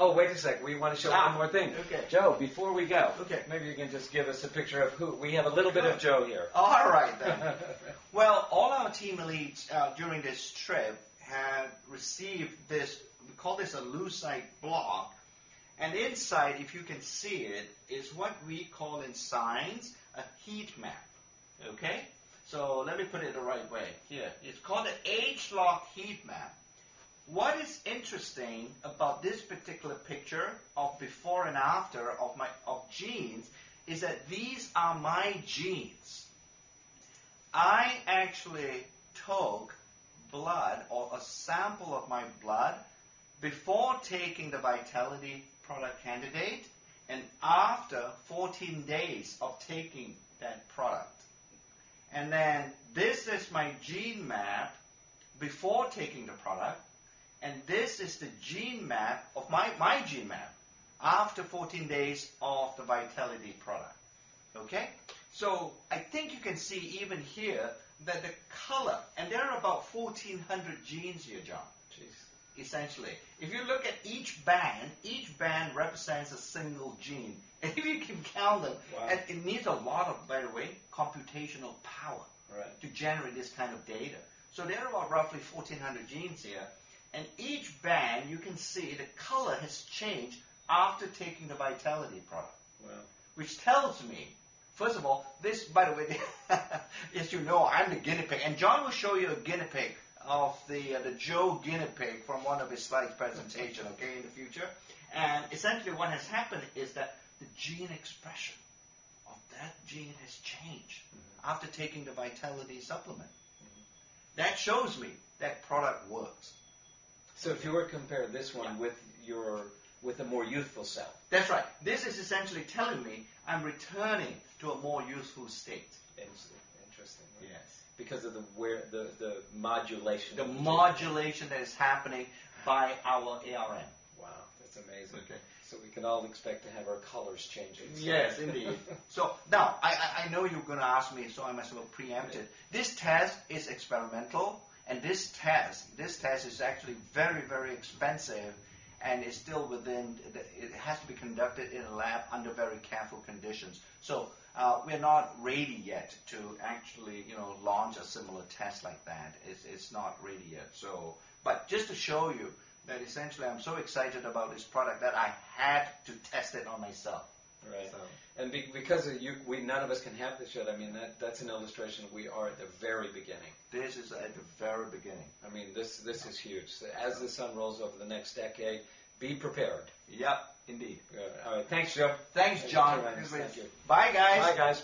Oh, wait a sec. We want to show one more thing. Okay. Joe, before we go, okay, maybe you can just give us a picture of who. We have a little bit of Joe here. All right, then. Well, all our team elites during this trip had received this, we call this a lucite block. And inside, if you can see it, is what we call in science a heat map. Okay? So let me put it the right way. Here. It's called an age-lock heat map. What is interesting about this particular picture of before and after of genes is that these are my genes. I actually took blood or a sample of my blood before taking the Vitality product candidate and after 14 days of taking that product. And then this is my gene map before taking the product, and this is the gene map of my gene map after 14 days of the Vitality product. Okay? So I think you can see even here that the color, and there are about 1,400 genes here, John. Jeez. Essentially. If you look at each band represents a single gene. And if you can count them, wow. and it needs a lot of, by the way, computational power to generate this kind of data. So there are about roughly 1,400 genes here. And each band, you can see the color has changed after taking the Vitality product. Wow. Which tells me, first of all, this, by the way, as you know, I'm the guinea pig. And John will show you a guinea pig of the Joe guinea pig from one of his slides presentation, okay, in the future. And essentially what has happened is that the gene expression of that gene has changed after taking the Vitality supplement. That shows me that product works. So if you were to compare this one with a more youthful cell. That's right. This is essentially telling me I'm returning to a more useful state. Interesting. Yes. Because of the modulation. The modulation that is happening by our ARN. Wow, that's amazing. Okay. So we can all expect to have our colors changing. So. Yes, indeed. So now, I know you're going to ask me, so I must well preempt it. This test is experimental, and this test is actually very, very expensive, and is still within, it has to be conducted in a lab under very careful conditions. So we're not ready yet to actually, launch a similar test like that. It's not ready yet. So, but just to show you that essentially I'm so excited about this product that I had to test it on myself. Right. So. And because of you, none of us can have this yet. I mean, that's an illustration. We are at the very beginning. This is at the very beginning. I mean, this is huge. So as the sun rolls over the next decade, be prepared. Yep, indeed. Good. All right. Thanks, Joe. Thanks, John. Thank you. Bye, guys. Bye, guys.